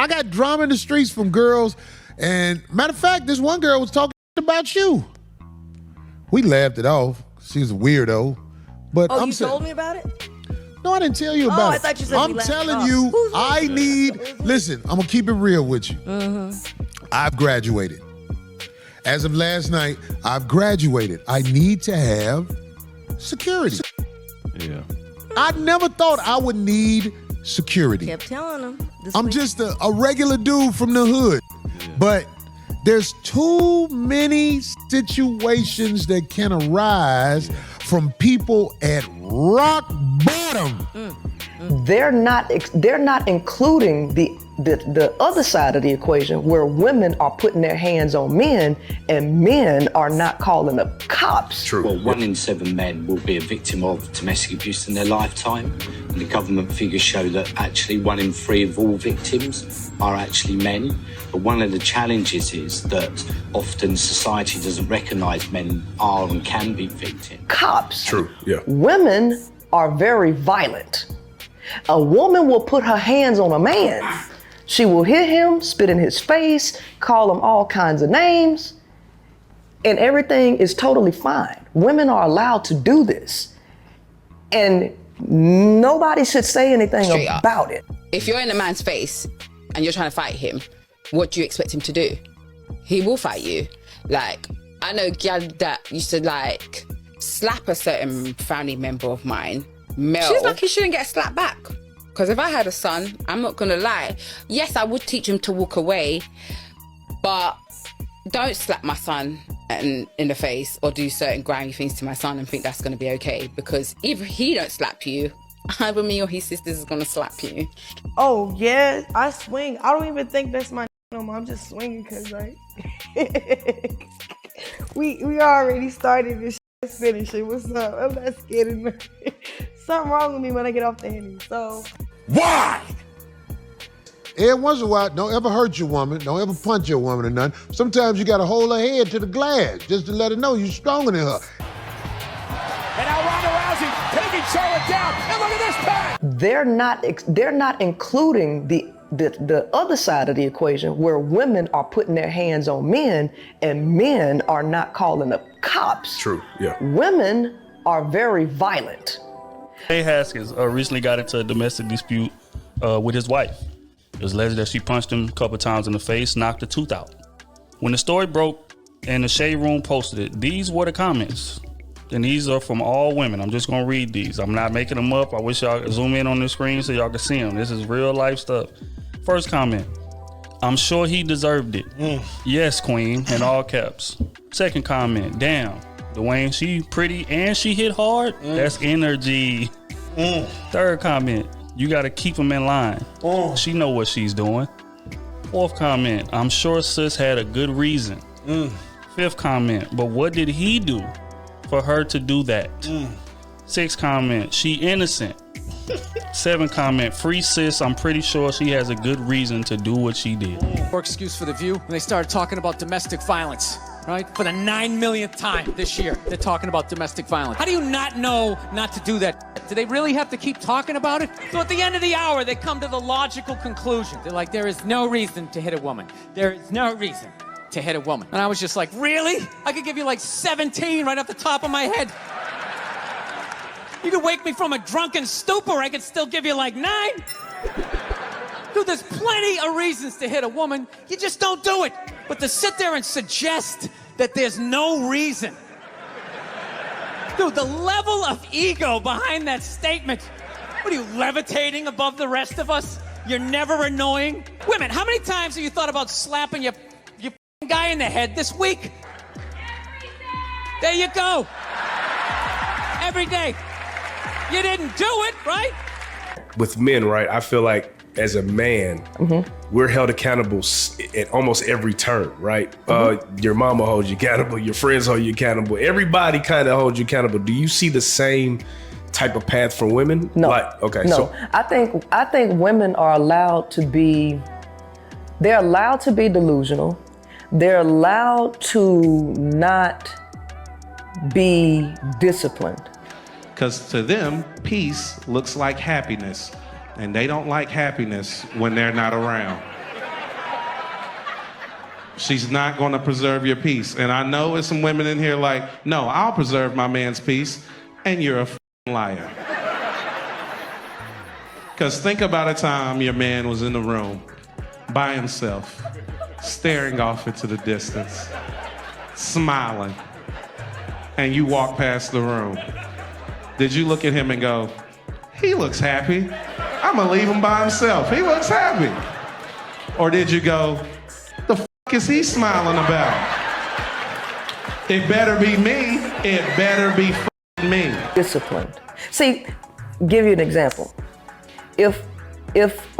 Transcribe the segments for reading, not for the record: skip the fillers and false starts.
I got drama in the streets from girls, and matter of fact, this one girl was talking about you. We laughed it off. She's a weirdo. But you told me about it? No, I didn't tell you about it. I thought you said I'm telling you, I need, listen, I'm gonna keep it real with you. I've graduated. As of last night, I've graduated. I need to have security. Yeah. I never thought I would need security. Kept telling them. I'm just a regular dude from the hood. But there's too many situations that can arise from people at rock bottom. They're not including the other side of the equation where women are putting their hands on men and men are not calling the cops. True. Well, 1 in 7 men will be a victim of domestic abuse in their lifetime. And the government figures show that actually 1 in 3 of all victims are actually men. But one of the challenges is that often society doesn't recognise men are and can be victims. Cops. True, yeah. Women are very violent. A woman will put her hands on a man. She will hit him, spit in his face, call him all kinds of names, and everything is totally fine. Women are allowed to do this, and nobody should say anything about it. If you're in a man's face and you're trying to fight him, what do you expect him to do? He will fight you. Like, I know gal that used to like slap a certain family member of mine, Mel. She's lucky she didn't get a slap back. Because if I had a son, I'm not gonna lie. Yes, I would teach him to walk away, but don't slap my son in the face or do certain grimy things to my son and think that's gonna be okay. Because if he don't slap you, either me or his sisters is gonna slap you. Oh yeah, I swing. I don't even think that's my no more. I'm just swinging because like we already started this. Let's finish it. What's up? I'm not scared of nothing. Something wrong with me when I get off the henny. So why? Every once in a while, don't ever hurt your woman. Don't ever punch your woman or nothing. Sometimes you gotta hold her head to the glass just to let her know you're stronger than her. And now Ronda Rousey taking Charlotte down. And look at this pass. They're not including the other side of the equation where women are putting their hands on men and men are not calling the cops. True, yeah. Women are very violent. Jay Haskins recently got into a domestic dispute with his wife. It was alleged that she punched him a couple times in the face, knocked a tooth out. When the story broke and the Shade Room posted it, these were the comments. And these are from all women. I'm just gonna read these. I'm not making them up. I wish y'all could zoom in on the screen so y'all can see them. This is real life stuff. First comment, I'm sure he deserved it. Yes, queen, in all caps. Second comment, damn, Dwayne, she pretty and she hit hard? That's energy. Third comment, you gotta keep him in line. She know what she's doing. Fourth comment, I'm sure sis had a good reason. Fifth comment, but what did he do for her to do that? Sixth comment, she innocent. Seventh comment, free sis, I'm pretty sure she has a good reason to do what she did. More excuse for The View when they started talking about domestic violence, right? For the 9 millionth time this year, they're talking about domestic violence. How do you not know not to do that? Do they really have to keep talking about it? So at the end of the hour, they come to the logical conclusion. They're like, there is no reason to hit a woman. There is no reason to hit a woman. And I was just like, really? I could give you like 17 right off the top of my head. You could wake me from a drunken stupor, I could still give you like 9. Dude, there's plenty of reasons to hit a woman. You just don't do it. But to sit there and suggest that there's no reason. Dude, the level of ego behind that statement. What are you, levitating above the rest of us? You're never annoying? Women, how many times have you thought about slapping your guy in the head this week? There you go. Every day. You didn't do it, right? With men, right, I feel like as a man, we're held accountable at almost every turn, right? Your mama holds you accountable, your friends hold you accountable, everybody kind of holds you accountable. Do you see the same type of path for women? No. Okay, no. so I think women are allowed to be, they're allowed to be delusional. They're allowed to not be disciplined. Because to them, peace looks like happiness. And they don't like happiness when they're not around. she's not going to preserve your peace. And I know there's some women in here like, no, I'll preserve my man's peace, and you're a f***ing liar. Because think about a time your man was in the room by himself, staring off into the distance, smiling, and you walk past the room. Did you look at him and go, he looks happy. I'm gonna leave him by himself. He looks happy. Or did you go, the f*** is he smiling about? It better be me. It better be f***ing me. Disciplined. See, give you an example. If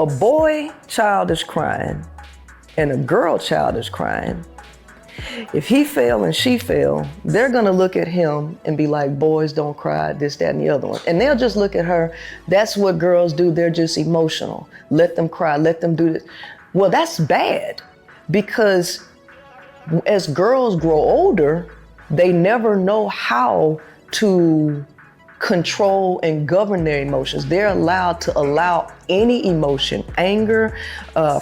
a boy child is crying and a girl child is crying, if he fell and she fell, they're gonna look at him and be like, boys don't cry, this, that, and the other one. And they'll just look at her, that's what girls do, they're just emotional. Let them cry, let them do this. Well, that's bad, because as girls grow older, they never know how to control and govern their emotions. They're allowed to allow any emotion, anger,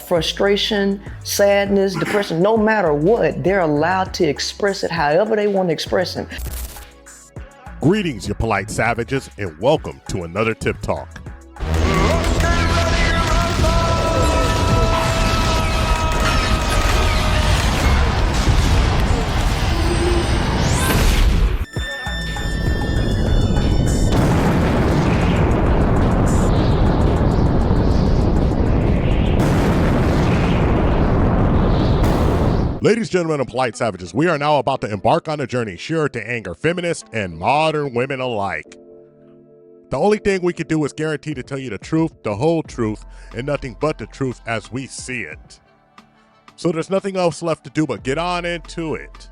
frustration, sadness, depression, no matter what, they're allowed to express it however they want to express it. Greetings, you polite savages, and welcome to another Tip Talk. Ladies, gentlemen, and polite savages, we are now about to embark on a journey sure to anger feminists and modern women alike. The only thing we can do is guarantee to tell you the truth, the whole truth, and nothing but the truth as we see it. So there's nothing else left to do but get on into it.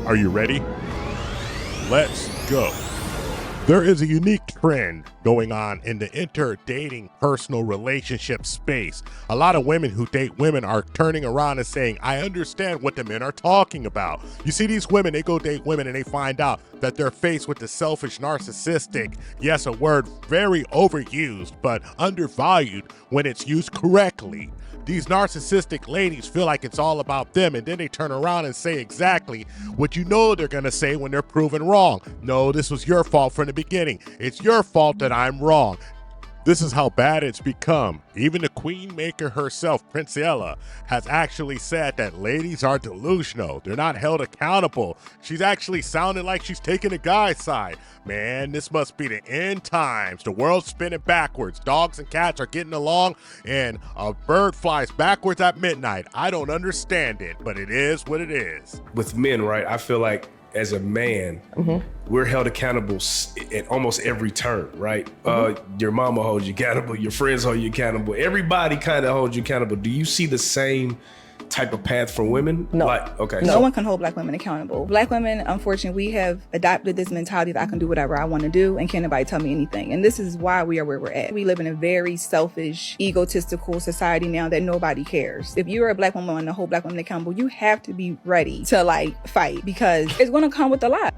Are you ready? Let's go. There is a unique trend going on in the inter-dating personal relationship space. A lot of women who date women are turning around and saying, I understand what the men are talking about. You see, these women, they go date women and they find out that they're faced with the selfish, narcissistic, yes, a word very overused, but undervalued when it's used correctly. These narcissistic ladies feel like it's all about them, and then they turn around and say exactly what you know they're gonna say when they're proven wrong. No, this was your fault from the beginning. It's your fault that I'm wrong. This is how bad it's become. Even the Queenmaker herself, Princella, has actually said that ladies are delusional. They're not held accountable. She's actually sounding like she's taking a guy's side. Man, this must be the end times. The world's spinning backwards. Dogs and cats are getting along, and a bird flies backwards at midnight. I don't understand it, but it is what it is. With men, right, I feel like as a man, we're held accountable at almost every turn, right? Your mama holds you accountable, your friends hold you accountable, everybody kind of holds you accountable. Do you see the same type of path for women? No. Okay. No one can hold black women accountable. Black women, unfortunately, we have adopted this mentality that I can do whatever I want to do and can't nobody tell me anything. And this is why we are where we're at. We live in a very selfish, egotistical society now that nobody cares. If you're a black woman and to hold black women accountable, you have to be ready to fight, because it's going to come with a lot.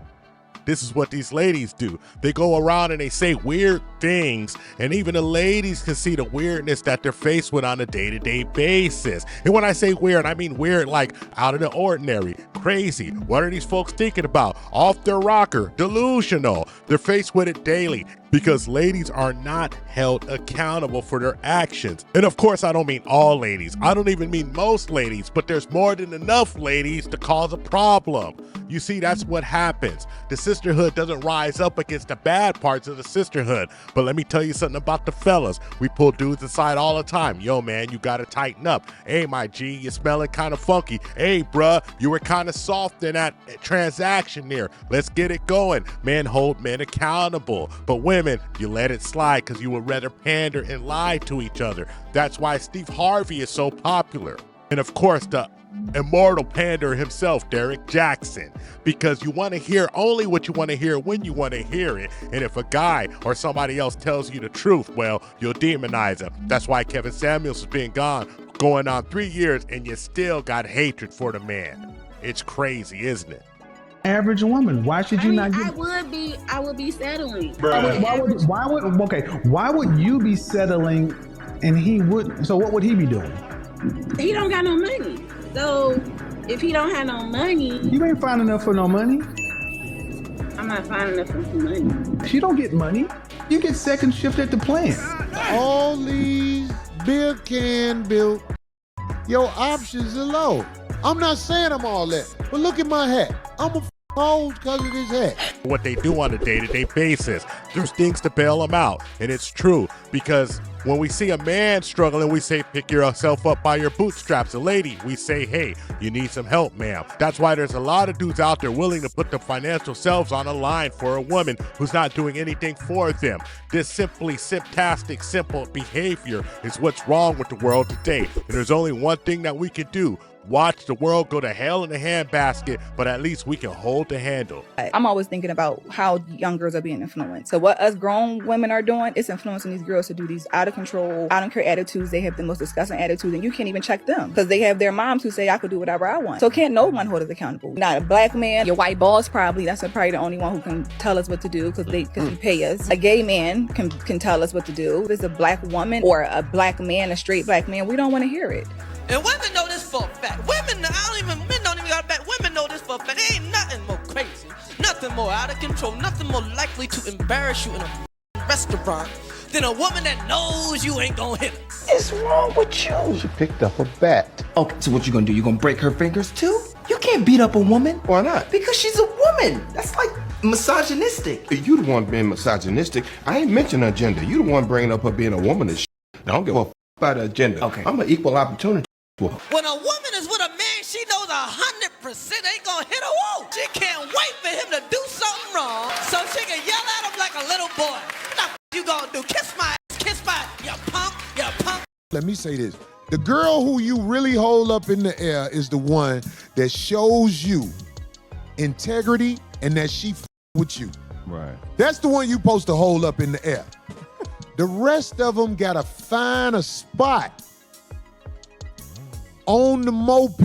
This is what these ladies do. They go around and they say weird things, and even the ladies can see the weirdness that they're faced with on a day-to-day basis. And when I say weird, I mean weird like out of the ordinary, crazy. What are these folks thinking about? Off their rocker, delusional. They're faced with it daily because ladies are not held accountable for their actions. And of course, I don't mean all ladies. I don't even mean most ladies, but there's more than enough ladies to cause a problem. You see, that's what happens. The sisterhood doesn't rise up against the bad parts of the sisterhood. But let me tell you something about the fellas. We pull dudes aside all the time. Yo, man, you gotta tighten up. Hey, my G, you smelling kind of funky. Hey, bruh, you were kind of soft in that transaction there. Let's get it going. Men hold men accountable. But women, you let it slide because you would rather pander and lie to each other. That's why Steve Harvey is so popular. And of course, the immortal pander himself, Derek Jackson, because you want to hear only what you want to hear when you want to hear it. And if a guy or somebody else tells you the truth, well, you'll demonize him. That's why Kevin Samuels has been going on 3 years, and you still got hatred for the man. It's crazy, isn't it? Average woman, why should you not get? I would be settling. Why would you be settling and he wouldn't? So what would he be doing? He don't got no money. So if he don't have no money, You ain't fine enough for no money. I'm not fine enough for some money. She don't get money. You get second shift at the plant. All these beer can built, your options are low. I'm not saying I'm all that, but look at my hat. I'm a old because of this hat. What they do on a day-to-day basis, there's things to bail them out. And it's true, because when we see a man struggling, we say, pick yourself up by your bootstraps. A lady, we say, hey, you need some help, ma'am. That's why there's a lot of dudes out there willing to put the financial selves on the line for a woman who's not doing anything for them. This simply simptastic, simple behavior is what's wrong with the world today. And there's only one thing that we can do. Watch the world go to hell in a handbasket, but at least we can hold the handle. I'm always thinking about how young girls are being influenced. So what us grown women are doing is influencing these girls to do these out of control, I don't care attitudes. They have the most disgusting attitudes, and you can't even check them because they have their moms who say I could do whatever I want. So can't no one hold us accountable. Not a black man, your white boss probably. That's probably the only one who can tell us what to do because he pay us. A gay man can tell us what to do. If it's a black woman or a black man, a straight black man, we don't want to hear it. And women know this for a fact. Men don't even got back. Women know this for a fact. There ain't nothing more crazy, nothing more out of control, nothing more likely to embarrass you in a restaurant than a woman that knows you ain't gonna hit her. What's wrong with you? She picked up a bat. Okay, so what you gonna do? You gonna break her fingers too? You can't beat up a woman. Why not? Because she's a woman. That's like misogynistic. You the one being misogynistic. I ain't mentioning her gender. You the one bringing up her being a woman and shit. I don't give a about her gender. Okay. I'm an equal opportunity. When a woman is with a man, she knows 100% ain't gonna hit a wall. She can't wait for him to do something wrong so she can yell at him like a little boy. What the you gonna do? Kiss my ass, kiss my ass, you punk, you punk. Let me say this. The girl who you really hold up in the air is the one that shows you integrity and that she with you. Right. That's the one you supposed to hold up in the air. The rest of them gotta find a spot on the moped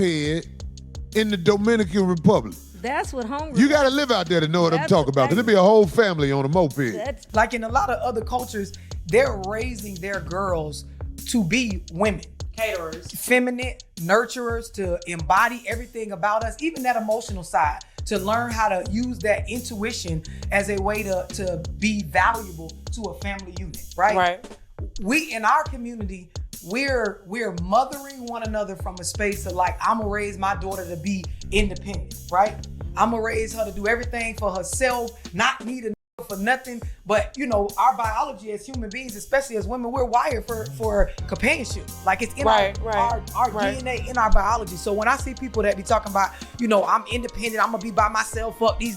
in the Dominican Republic. That's what hungry. You gotta live out there to know what I'm talking about. There'll be a whole family on a moped. Like in a lot of other cultures, they're raising their girls to be women. Caterers. Feminine, nurturers, to embody everything about us, even that emotional side, to learn how to use that intuition as a way to be valuable to a family unit, right? Right. We, in our community, we're mothering one another from a space of like, I'm gonna raise my daughter to be independent, right? I'm gonna raise her to do everything for herself, not need a for nothing. But you know, our biology as human beings, especially as women, we're wired for companionship. Like it's in our DNA, in our biology. So when I see people that be talking about, you know, I'm independent, I'm gonna be by myself, fuck these,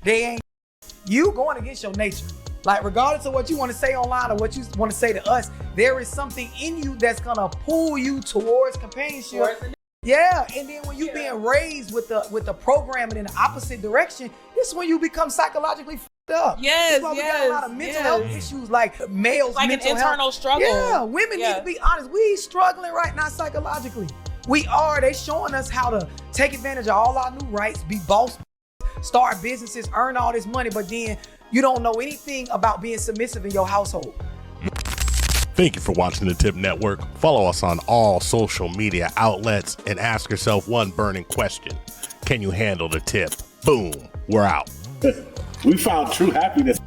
they ain't, you going against your nature. Like regardless of what you want to say online or what you want to say to us, there is something in you that's gonna pull you towards companionship. Yeah, and then when you being raised with the programming in the opposite direction, this is when you become psychologically f***ed up. Yes, that's why we got a lot of mental health issues, like males, like mental an internal health. struggle. Yeah, women need to be honest. We struggling right now psychologically. We are. They showing us how to take advantage of all our new rights, be boss, start businesses, earn all this money, but then you don't know anything about being submissive in your household. Thank you for watching the TIP Network. Follow us on all social media outlets and ask yourself one burning question. Can you handle the tip? Boom, we're out. We found true happiness.